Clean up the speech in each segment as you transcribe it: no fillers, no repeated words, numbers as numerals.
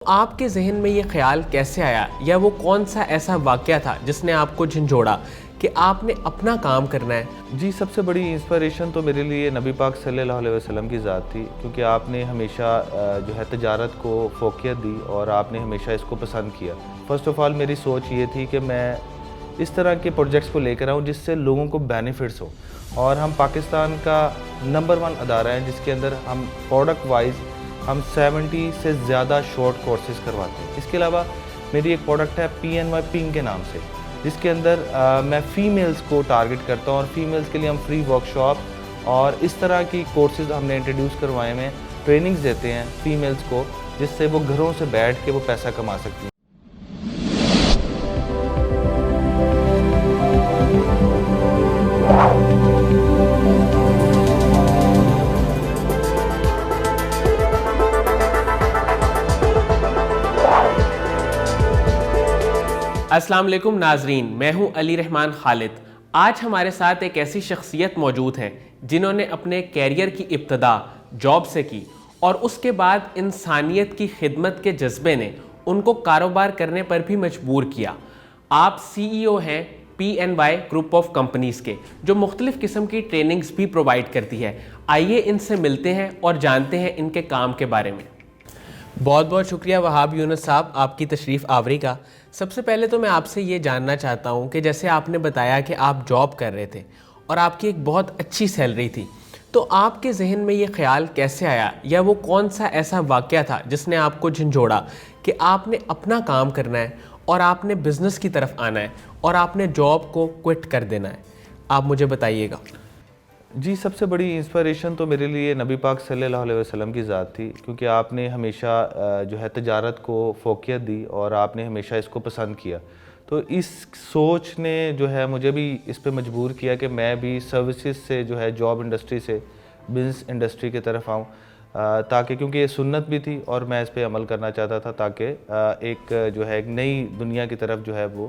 آپ کے ذہن میں یہ خیال کیسے آیا یا وہ کون سا ایسا واقعہ تھا جس نے آپ کو جھنجھوڑا کہ آپ نے اپنا کام کرنا ہے؟ جی، سب سے بڑی انسپریشن تو میرے لیے نبی پاک صلی اللہ علیہ وسلم کی ذات تھی، کیونکہ آپ نے ہمیشہ جو ہے تجارت کو فوقیت دی اور آپ نے ہمیشہ اس کو پسند کیا۔ فرسٹ آف آل میری سوچ یہ تھی کہ میں اس طرح کے پروجیکٹس کو لے کر آؤں جس سے لوگوں کو بینیفٹس ہوں، اور ہم پاکستان کا نمبر 1 ادارہ ہیں جس کے اندر ہم پروڈکٹ وائز ہم 70 سے زیادہ شارٹ کورسز کرواتے ہیں۔ اس کے علاوہ میری ایک پروڈکٹ ہے PNY پنگ کے نام سے، جس کے اندر میں فیمیلز کو ٹارگٹ کرتا ہوں، اور فیمیلز کے لیے ہم فری ورکشاپ اور اس طرح کی کورسز ہم نے انٹروڈیوس کروائے ہیں، ٹریننگز دیتے ہیں فیمیلز کو، جس سے وہ گھروں سے بیٹھ کے وہ پیسہ کما سکتی ہیں۔ السلام علیکم ناظرین، میں ہوں علی رحمان خالد۔ آج ہمارے ساتھ ایک ایسی شخصیت موجود ہیں جنہوں نے اپنے کیریئر کی ابتدا جاب سے کی، اور اس کے بعد انسانیت کی خدمت کے جذبے نے ان کو کاروبار کرنے پر بھی مجبور کیا۔ آپ CEO ہیں PNY گروپ آف کمپنیز کے، جو مختلف قسم کی ٹریننگز بھی پرووائڈ کرتی ہے۔ آئیے ان سے ملتے ہیں اور جانتے ہیں ان کے کام کے بارے میں۔ بہت بہت شکریہ وہاب یونس صاحب آپ کی تشریف آوری کا۔ سب سے پہلے تو میں آپ سے یہ جاننا چاہتا ہوں کہ جیسے آپ نے بتایا کہ آپ جاب کر رہے تھے اور آپ کی ایک بہت اچھی سیلری تھی، تو آپ کے ذہن میں یہ خیال کیسے آیا یا وہ کون سا ایسا واقعہ تھا جس نے آپ کو جھنجھوڑا کہ آپ نے اپنا کام کرنا ہے اور آپ نے بزنس کی طرف آنا ہے اور آپ نے جاب کو کوئٹ کر دینا ہے؟ آپ مجھے بتائیے گا۔ جی، سب سے بڑی انسپریشن تو میرے لیے نبی پاک صلی اللہ علیہ وسلم کی ذات تھی، کیونکہ آپ نے ہمیشہ جو ہے تجارت کو فوقیت دی اور آپ نے ہمیشہ اس کو پسند کیا۔ تو اس سوچ نے جو ہے مجھے بھی اس پہ مجبور کیا کہ میں بھی سروسز سے جو ہے جاب انڈسٹری سے بزنس انڈسٹری کی طرف آؤں، تاکہ کیونکہ یہ سنت بھی تھی اور میں اس پہ عمل کرنا چاہتا تھا، تاکہ ایک جو ہے ایک نئی دنیا کی طرف جو ہے وہ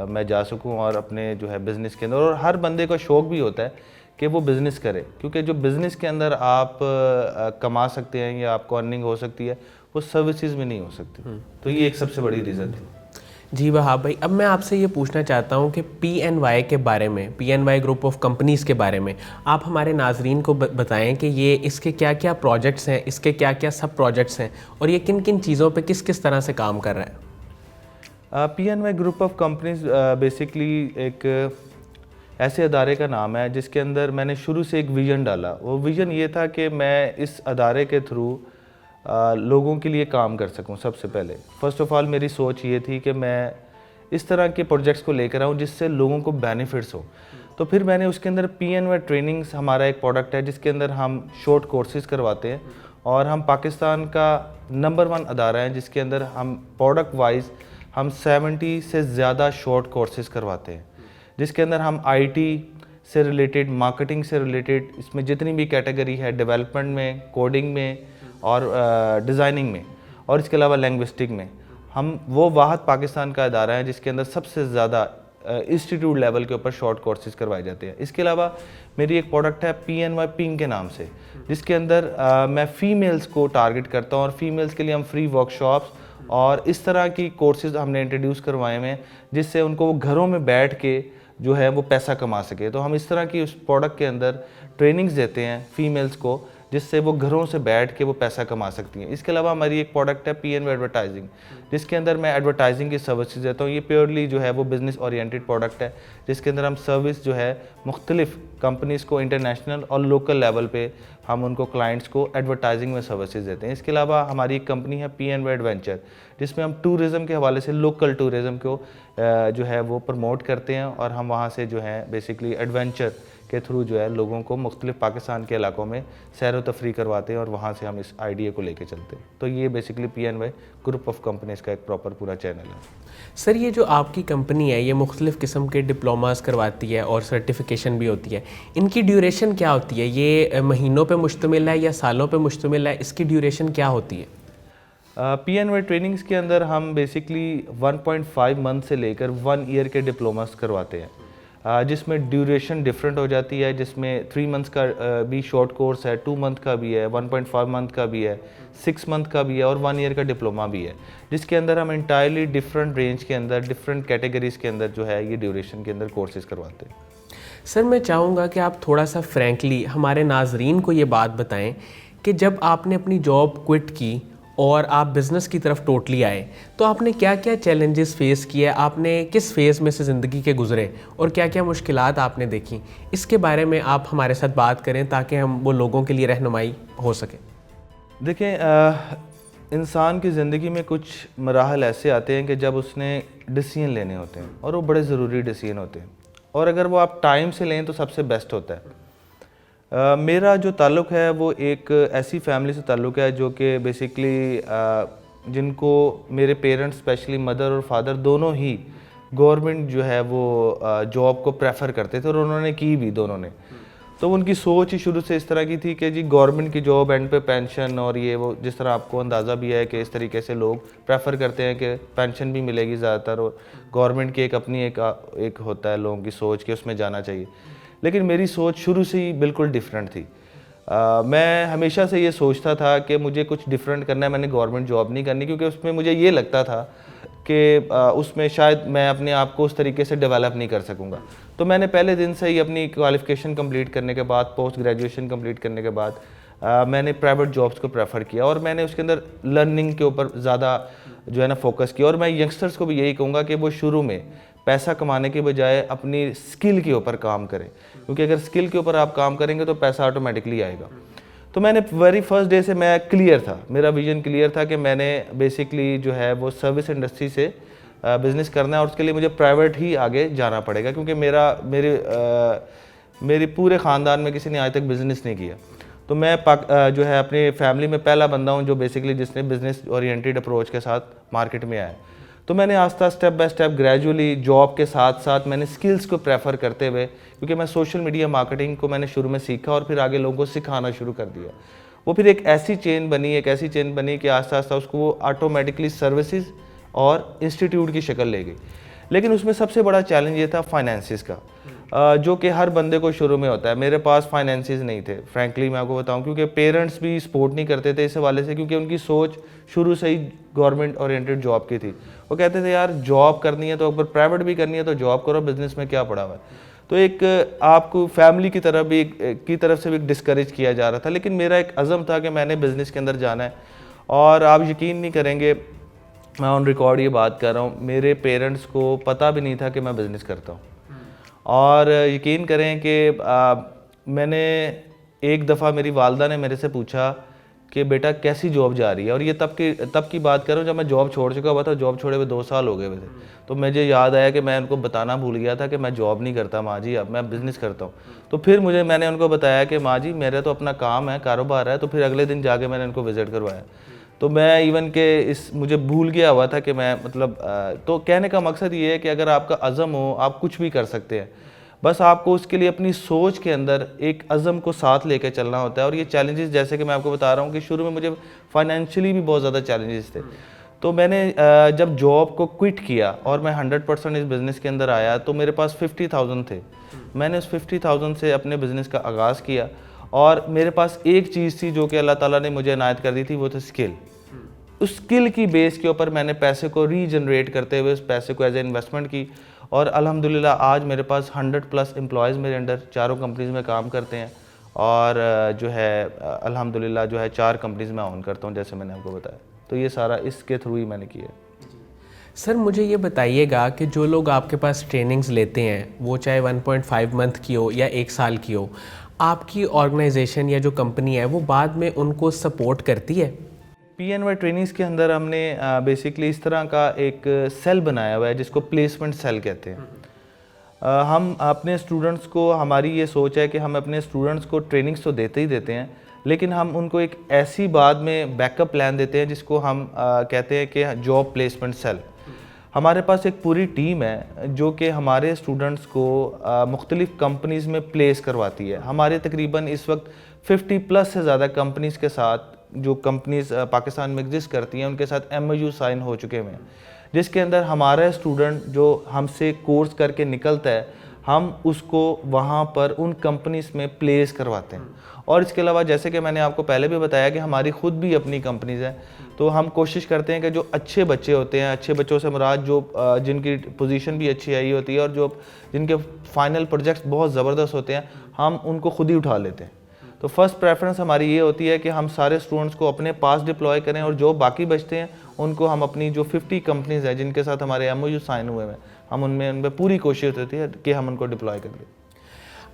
میں جا سکوں اور اپنے جو ہے بزنس کے اندر۔ اور ہر بندے کا شوق بھی ہوتا ہے کہ وہ بزنس کرے، کیونکہ جو بزنس کے اندر آپ کما سکتے ہیں یا آپ کو ارننگ ہو سکتی ہے، وہ سروسز میں نہیں ہو سکتی۔ تو یہ ایک سب سے بڑی ریزن تھی۔ جی وہاب بھائی، اب میں آپ سے یہ پوچھنا چاہتا ہوں کہ PNY کے بارے میں، PNY گروپ آف کمپنیز کے بارے میں آپ ہمارے ناظرین کو بتائیں کہ یہ اس کے کیا کیا پروجیکٹس ہیں، اس کے کیا کیا سب پروجیکٹس ہیں، اور یہ کن کن چیزوں پہ کس کس طرح سے کام کر رہا ہے؟ PNY group of companies basically ایک ایسے ادارے کا نام ہے جس کے اندر میں نے شروع سے ایک ویژن ڈالا۔ وہ ویژن یہ تھا کہ میں اس ادارے کے تھرو لوگوں کے لیے کام کر سکوں۔ سب سے پہلے فرسٹ آف آل میری سوچ یہ تھی کہ میں اس طرح کے پروجیکٹس کو لے کر آؤں جس سے لوگوں کو بینیفٹس ہوں۔ تو پھر میں نے اس کے اندر PNY ٹریننگز ہمارا ایک پروڈکٹ ہے جس کے اندر ہم شارٹ کورسز کرواتے ہیں، اور ہم پاکستان کا نمبر 1 ادارہ ہیں جس کے اندر ہم پروڈکٹ وائز ہم 70 سے زیادہ شارٹ کورسز کرواتے ہیں، جس کے اندر ہم IT سے ریلیٹڈ، مارکیٹنگ سے ریلیٹڈ، اس میں جتنی بھی کیٹیگری ہے، ڈیولپمنٹ میں، کوڈنگ میں اور ڈیزائننگ میں، اور اس کے علاوہ لینگوسٹک میں، ہم وہ واحد پاکستان کا ادارہ ہے جس کے اندر سب سے زیادہ انسٹیٹیوٹ لیول کے اوپر شارٹ کورسز کروائے جاتے ہیں۔ اس کے علاوہ میری ایک پروڈکٹ ہے PNY پنگ کے نام سے، جس کے اندر میں فیمیلز کو ٹارگٹ کرتا ہوں، اور فیمیلز کے لیے ہم فری ورکشاپس اور اس طرح کی کورسز ہم نے انٹروڈیوس کروائے ہیں، جس سے ان کو وہ گھروں میں بیٹھ کے جو ہے وہ پیسہ کما سکے۔ تو ہم اس طرح کی اس پروڈکٹ کے اندر ٹریننگز دیتے ہیں فیمیلز کو، جس سے وہ گھروں سے بیٹھ کے وہ پیسہ کما سکتی ہیں۔ اس کے علاوہ ہماری ایک پروڈکٹ ہے PNY ایڈورٹائزنگ، جس کے اندر میں ایڈورٹائزنگ کی سروسز دیتا ہوں۔ یہ پیورلی جو ہے وہ بزنس اورینٹڈ پروڈکٹ ہے، جس کے اندر ہم سروس جو ہے مختلف کمپنیز کو انٹرنیشنل اور لوکل لیول پہ ہم ان کو کلائنٹس کو ایڈورٹائزنگ میں سروسز دیتے ہیں۔ اس کے علاوہ ہماری ایک کمپنی ہے PNY ایڈونچر، جس میں ہم ٹورزم کے حوالے سے لوکل ٹورزم کو جو ہے وہ پروموٹ کرتے ہیں، اور ہم وہاں سے جو ہے بیسکلی ایڈونچر کے تھرو جو ہے لوگوں کو مختلف پاکستان کے علاقوں میں سیر و تفریح کرواتے ہیں، اور وہاں سے ہم اس آئیڈیا کو لے کے چلتے ہیں۔ تو یہ basically PNY group of companies کا ایک پراپر پورا چینل ہے۔ سر، یہ جو آپ کی کمپنی ہے یہ مختلف قسم کے ڈپلوماز کرواتی ہے اور سرٹیفیکیشن بھی ہوتی ہے، ان کی ڈیوریشن کیا ہوتی ہے؟ یہ مہینوں پہ مشتمل ہے یا سالوں پہ مشتمل ہے؟ اس کی ڈیوریشن کیا ہوتی ہے؟ PNY ٹریننگز کے اندر ہم بیسکلی 1.5 منتھ سے لے کر 1 ایئر کے ڈپلوماز کرواتے ہیں۔ جس میں ڈیوریشن ڈفرینٹ ہو جاتی ہے، جس میں 3 منتھس کا بھی شارٹ کورس ہے، 2 منتھ کا بھی ہے، 1.5 منتھ کا بھی ہے، 6 منتھ کا بھی ہے اور 1 ایئر کا ڈپلوما بھی ہے، جس کے اندر ہم انٹائرلی ڈفرینٹ رینج کے اندر، ڈفرینٹ کیٹیگریز کے اندر جو ہے یہ ڈیوریشن کے اندر کورسز کرواتے ہیں۔ سر میں چاہوں گا کہ آپ تھوڑا سا فرینکلی ہمارے ناظرین کو یہ بات بتائیں کہ جب آپ نے اپنی جاب کوئٹ کی اور آپ بزنس کی طرف ٹوٹلی آئے تو آپ نے کیا کیا چیلنجز فیس کیے، آپ نے کس فیز میں سے زندگی کے گزرے اور کیا کیا مشکلات آپ نے دیکھیں، اس کے بارے میں آپ ہمارے ساتھ بات کریں تاکہ ہم وہ لوگوں کے لیے رہنمائی ہو سکے۔ دیکھیں، انسان کی زندگی میں کچھ مراحل ایسے آتے ہیں کہ جب اس نے ڈیسیژن لینے ہوتے ہیں اور وہ بڑے ضروری ڈیسیژن ہوتے ہیں، اور اگر وہ آپ ٹائم سے لیں تو سب سے بیسٹ ہوتا ہے۔ میرا جو تعلق ہے وہ ایک ایسی فیملی سے تعلق ہے جو کہ بیسیکلی جن کو میرے پیرنٹس اسپیشلی مدر اور فادر دونوں ہی گورنمنٹ جو ہے وہ جاب کو پریفر کرتے تھے، اور انہوں نے کی بھی دونوں نے۔ تو ان کی سوچ ہی شروع سے اس طرح کی تھی کہ جی گورنمنٹ کی جاب، اینڈ پہ پینشن، اور یہ وہ جس طرح آپ کو اندازہ بھی ہے کہ اس طریقے سے لوگ پریفر کرتے ہیں کہ پینشن بھی ملے گی زیادہ تر، اور گورنمنٹ کی ایک اپنی ایک ہوتا ہے لوگوں کی سوچ کہ اس میں جانا چاہیے۔ لیکن میری سوچ شروع سے ہی بالکل ڈیفرنٹ تھی۔ میں ہمیشہ سے یہ سوچتا تھا کہ مجھے کچھ ڈیفرنٹ کرنا ہے، میں نے گورنمنٹ جاب نہیں کرنی، کیونکہ اس میں مجھے یہ لگتا تھا کہ اس میں شاید میں اپنے آپ کو اس طریقے سے ڈیولپ نہیں کر سکوں گا۔ تو میں نے پہلے دن سے ہی اپنی کوالیفیکیشن کمپلیٹ کرنے کے بعد، پوسٹ گریجویشن کمپلیٹ کرنے کے بعد میں نے پرائیویٹ جابس کو پریفر کیا، اور میں نے اس کے اندر لرننگ کے اوپر زیادہ جو ہے نا فوکس کیا۔ اور میں ینگسٹرز کو بھی یہی کہوں گا کہ وہ شروع میں پیسہ کمانے کے بجائے اپنی اسکل کے اوپر کام کریں، کیونکہ اگر اسکل کے اوپر آپ کام کریں گے تو پیسہ آٹومیٹکلی آئے گا۔ تو میں نے ویری فرسٹ ڈے سے میں کلیئر تھا، میرا ویژن کلیئر تھا کہ میں نے بیسکلی جو ہے وہ سروس انڈسٹری سے بزنس کرنا ہے، اور اس کے لیے مجھے پرائیویٹ ہی آگے جانا پڑے گا، کیونکہ میری پورے خاندان میں کسی نے آج تک بزنس نہیں کیا۔ تو میں جو ہے اپنی فیملی میں پہلا بندہ ہوں جو بیسکلی جس نے بزنس اورینٹیڈ اپروچ کے ساتھ مارکیٹ میں آیا۔ تو میں نے آہستہ step by step gradually job کے ساتھ ساتھ میں نے سکلز کو پریفر کرتے ہوئے، کیونکہ میں سوشل میڈیا مارکیٹنگ کو میں نے شروع میں سیکھا اور پھر آگے لوگوں کو سکھانا شروع کر دیا۔ وہ پھر ایک ایسی چین بنی کہ آہستہ آہستہ اس کو وہ آٹومیٹکلی سروسز اور انسٹیٹیوٹ کی شکل لے گئی۔ لیکن اس میں سب سے بڑا چیلنج یہ تھا فائنینسز کا، جو کہ ہر بندے کو شروع میں ہوتا ہے۔ میرے پاس فائنینسز نہیں تھے، فرینکلی میں آپ کو بتاؤں، کیونکہ پیرنٹس بھی سپورٹ نہیں کرتے تھے اس حوالے سے، کیونکہ ان کی سوچ شروع سے ہی گورنمنٹ اورینٹیڈ جاب کی تھی۔ وہ کہتے تھے یار جاب کرنی ہے تو اگر پرائیویٹ بھی کرنی ہے تو جاب کرو، بزنس میں کیا پڑا ہوا ہے۔ تو ایک آپ کو فیملی کی طرف سے بھی ڈسکریج کیا جا رہا تھا، لیکن میرا ایک عزم تھا کہ میں نے بزنس کے اندر جانا ہے۔ اور آپ یقین نہیں کریں گے، میں آن ریکارڈ یہ بات کر رہا ہوں، میرے پیرنٹس کو پتہ بھی نہیں تھا کہ میں بزنس کرتا ہوں۔ اور یقین کریں کہ میں نے ایک دفعہ میری والدہ نے میرے سے پوچھا کہ بیٹا کیسی جاب جا رہی ہے، اور یہ تب کی بات کر رہا ہوں جب میں جاب چھوڑ چکا ہوا تھا، جاب چھوڑے ہوئے 2 سال ہو گئے ہوئے تھے۔ تو مجھے یاد آیا کہ میں ان کو بتانا بھول گیا تھا کہ میں جاب نہیں کرتا ماں جی، اب میں بزنس کرتا ہوں۔ تو پھر میں نے ان کو بتایا کہ ماں جی میرا تو اپنا کام ہے، کاروبار ہے۔ تو پھر اگلے دن جا کے میں نے ان کو وزٹ کروایا۔ تو میں ایون کہ مجھے بھول گیا ہوا تھا کہ میں تو کہنے کا مقصد یہ ہے کہ اگر آپ کا عزم ہو آپ کچھ بھی کر سکتے ہیں، بس آپ کو اس کے لیے اپنی سوچ کے اندر ایک عزم کو ساتھ لے کے چلنا ہوتا ہے۔ اور یہ چیلنجز جیسے کہ میں آپ کو بتا رہا ہوں کہ شروع میں مجھے فائنینشلی بھی بہت زیادہ چیلنجز تھے۔ تو میں نے جب جاب کو کوئٹ کیا اور میں 100% اس بزنس کے اندر آیا تو میرے پاس 50,000 تھے۔ میں نے اس 50,000 سے اپنے بزنس کا آغاز کیا، اور میرے پاس ایک چیز تھی جو کہ اللہ تعالیٰ نے مجھے عنایت کر دی تھی، وہ تھی اسکل۔ اس اسکل کی بیس کے اوپر میں نے پیسے کو ری جنریٹ کرتے ہوئے اس پیسے کو ایز اے انویسٹمنٹ کی، اور الحمدللہ آج میرے پاس 100+ امپلائیز میرے انڈر 4 کمپنیز میں کام کرتے ہیں، اور جو ہے الحمدللہ جو ہے 4 کمپنیز میں اون کرتا ہوں جیسے میں نے آپ کو بتایا۔ تو یہ سارا اس کے تھرو ہی میں نے کیا ہے۔ سر مجھے یہ بتائیے گا کہ جو لوگ آپ کے پاس ٹریننگز لیتے ہیں، وہ چاہے 1.5 منتھ کی ہو یا 1 سال کی ہو، آپ کی آرگنائزیشن یا جو کمپنی ہے وہ بعد میں ان کو سپورٹ کرتی ہے؟ PNY ٹریننگز کے اندر ہم نے بیسکلی اس طرح کا ایک سیل بنایا ہوا ہے جس کو پلیسمنٹ سیل کہتے ہیں۔ ہم اپنے اسٹوڈنٹس کو، ہماری یہ سوچ ہے کہ ہم اپنے اسٹوڈنٹس کو ٹریننگز تو دیتے ہی دیتے ہیں، لیکن ہم ان کو ایک ایسی بعد میں بیک اپ پلان دیتے ہیں جس کو ہم کہتے ہیں کہ جاب پلیسمنٹ سیل۔ ہمارے پاس ایک پوری ٹیم ہے جو کہ ہمارے اسٹوڈنٹس کو مختلف کمپنیز میں پلیس کرواتی ہے۔ ہمارے تقریباً اس وقت 50+ سے زیادہ کمپنیز کے ساتھ، جو کمپنیز پاکستان میں ایگزسٹ کرتی ہیں، ان کے ساتھ MOU سائن ہو چکے ہوئے ہیں، جس کے اندر ہمارا اسٹوڈنٹ جو ہم سے کورس کر کے نکلتا ہے، ہم اس کو وہاں پر ان کمپنیز میں پلیس کرواتے ہیں. اور اس کے علاوہ جیسے کہ میں نے آپ کو پہلے بھی بتایا کہ ہماری خود بھی اپنی کمپنیز ہیں, تو ہم کوشش کرتے ہیں کہ جو اچھے بچے ہوتے ہیں, اچھے بچوں سے مراد جو جن کی پوزیشن بھی اچھی آئی ہوتی ہے اور جو جن کے فائنل پروجیکٹس بہت زبردست ہوتے ہیں, ہم ان کو خود ہی اٹھا لیتے ہیں. تو فرسٹ پریفرنس ہماری یہ ہوتی ہے کہ ہم سارے اسٹوڈنٹس کو اپنے پاس ڈپلوائے کریں, اور جو باقی بچتے ہیں ان کو ہم اپنی جو 50 کمپنیز ہیں جن کے ساتھ ہمارے MOU سائن ہوئے ہیں, ہم ان پہ پوری کوشش ہوتی ہے کہ ہم ان کو ڈپلوائے کر دیں.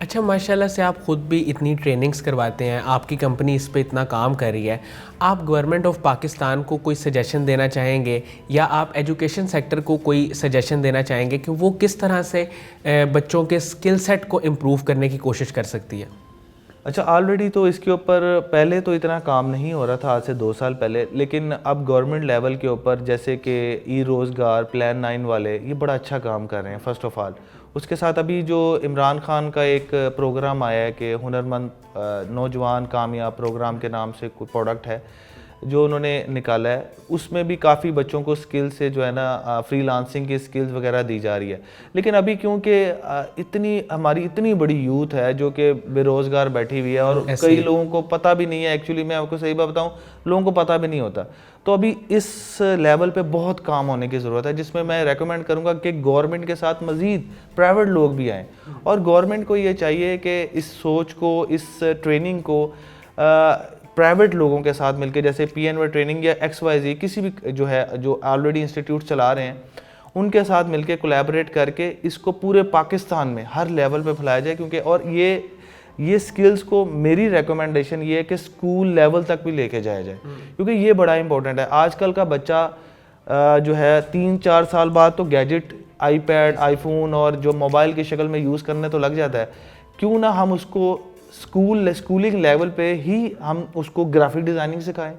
اچھا, ماشاءاللہ سے آپ خود بھی اتنی ٹریننگز کرواتے ہیں, آپ کی کمپنی اس پہ اتنا کام کر رہی ہے, آپ گورنمنٹ آف پاکستان کو کوئی سجیشن دینا چاہیں گے یا آپ ایجوکیشن سیکٹر کو کوئی سجیشن دینا چاہیں گے کہ وہ کس طرح سے بچوں کے اسکل سیٹ کو امپروو کرنے کی کوشش کر سکتی ہے؟ اچھا, آلریڈی تو اس کے اوپر پہلے تو اتنا کام نہیں ہو رہا تھا آج سے 2 سال پہلے, لیکن اب گورنمنٹ لیول کے اوپر جیسے کہ ای روزگار پلان 9 والے یہ بڑا اچھا کام کر رہے ہیں فرسٹ آف آل. اس کے ساتھ ابھی جو عمران خان کا ایک پروگرام آیا ہے کہ ہنرمند نوجوان کامیاب پروگرام کے نام سے کوئی پروڈکٹ ہے جو انہوں نے نکالا ہے, اس میں بھی کافی بچوں کو سکل سے جو ہے نا فری لانسنگ کی سکلز وغیرہ دی جا رہی ہے. لیکن ابھی کیونکہ ہماری اتنی بڑی یوتھ ہے جو کہ بے روزگار بیٹھی ہوئی ہے اور کئی لوگوں کو پتہ بھی نہیں ہے, ایکچولی میں آپ کو صحیح بات بتاؤں لوگوں کو پتہ بھی نہیں ہوتا, تو ابھی اس لیول پہ بہت کام ہونے کی ضرورت ہے, جس میں میں ریکمینڈ کروں گا کہ گورنمنٹ کے ساتھ مزید پرائیویٹ لوگ بھی آئیں, اور گورنمنٹ کو یہ چاہیے کہ اس سوچ کو, اس ٹریننگ کو پرائیویٹ لوگوں کے ساتھ مل کے, جیسے PNY ٹریننگ یا XYZ کسی بھی جو ہے جو آلریڈی انسٹیٹیوٹ چلا رہے ہیں ان کے ساتھ مل کے کولیبریٹ کر کے اس کو پورے پاکستان میں ہر لیول پہ پھیلایا جائے. کیونکہ اور یہ سکلز کو میری ریکمنڈیشن یہ ہے کہ اسکول لیول تک بھی لے کے جایا جائے, کیونکہ یہ بڑا امپورٹنٹ ہے. آج کل کا بچہ جو ہے 3-4 سال بعد تو gadget iPad iPhone اور جو موبائل کی شکل میں یوز کرنے تو لگ جاتا ہے. کیوں نہ ہم اس کو اسکولنگ لیول پہ ہی ہم اس کو گرافک ڈیزائننگ سکھائیں,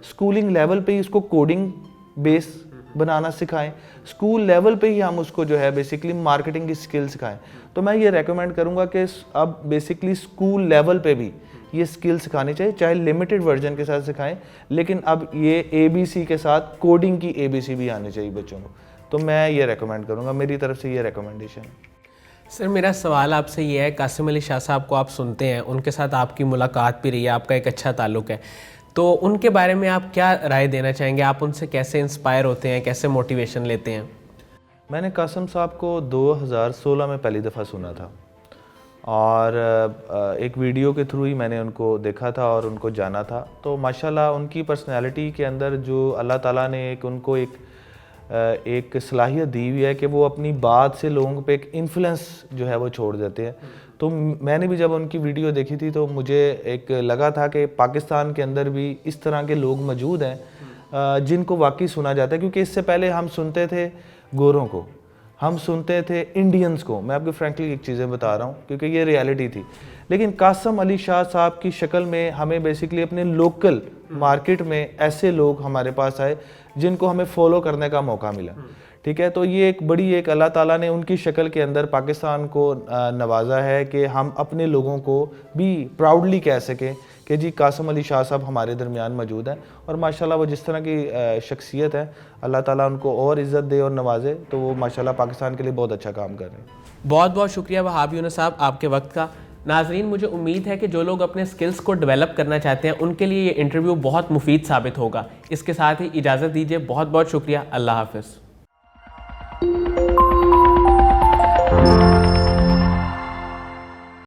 اسکولنگ لیول پہ ہی اس کو کوڈنگ بیس بنانا سکھائیں, اسکول لیول پہ ہی ہم اس کو جو ہے بیسکلی مارکیٹنگ کی سکل سکھائیں. تو میں یہ ریکمینڈ کروں گا کہ اب بیسکلی اسکول لیول پہ بھی یہ سکل سکھانی چاہیے, چاہے لمیٹڈ ورژن کے ساتھ سکھائیں, لیکن اب یہ ABC کے ساتھ کوڈنگ کی ABC بھی آنی چاہیے بچوں کو. تو میں یہ ریکمینڈ کروں گا, میری طرف سے یہ ریکمینڈیشن ہے. سر, میرا سوال آپ سے یہ ہے, قاسم علی شاہ صاحب کو آپ سنتے ہیں, ان کے ساتھ آپ کی ملاقات بھی رہی ہے, آپ کا ایک اچھا تعلق ہے, تو ان کے بارے میں آپ کیا رائے دینا چاہیں گے؟ آپ ان سے کیسے انسپائر ہوتے ہیں, کیسے موٹیویشن لیتے ہیں؟ میں نے قاسم صاحب کو 2016 میں پہلی دفعہ سنا تھا, اور ایک ویڈیو کے تھرو ہی میں نے ان کو دیکھا تھا اور ان کو جانا تھا. تو ماشاءاللہ ان کی پرسنالٹی کے اندر جو اللہ تعالیٰ نے ان کو ایک صلاحیت دی ہوئی ہے کہ وہ اپنی بات سے لوگوں پہ ایک انفلوئنس جو ہے وہ چھوڑ دیتے ہیں. تو میں نے بھی جب ان کی ویڈیو دیکھی تھی تو مجھے ایک لگا تھا کہ پاکستان کے اندر بھی اس طرح کے لوگ موجود ہیں جن کو واقعی سنا جاتا ہے. کیونکہ اس سے پہلے ہم سنتے تھے گوروں کو, ہم سنتے تھے انڈینز کو, میں آپ کو فرینکلی ایک چیزیں بتا رہا ہوں کیونکہ یہ ریالٹی تھی. لیکن قاسم علی شاہ صاحب کی شکل میں ہمیں بیسکلی اپنے لوکل مارکیٹ میں ایسے لوگ ہمارے پاس آئے جن کو ہمیں فالو کرنے کا موقع ملا. ٹھیک ہے, تو یہ ایک اللہ تعالیٰ نے ان کی شکل کے اندر پاکستان کو نوازا ہے کہ ہم اپنے لوگوں کو بھی پراؤڈلی کہہ سکیں کہ جی قاسم علی شاہ صاحب ہمارے درمیان موجود ہیں. اور ماشاءاللہ وہ جس طرح کی شخصیت ہے, اللہ تعالیٰ ان کو اور عزت دے اور نوازے, تو وہ ماشاءاللہ پاکستان کے لیے بہت اچھا کام کر رہے ہیں. بہت بہت شکریہ وہاب یونس صاحب آپ کے وقت کا. ناظرین, مجھے امید ہے کہ جو لوگ اپنے سکلز کو ڈیولپ کرنا چاہتے ہیں ان کے لیے یہ انٹرویو بہت مفید ثابت ہوگا. اس کے ساتھ ہی اجازت دیجیے, بہت بہت شکریہ, اللہ حافظ.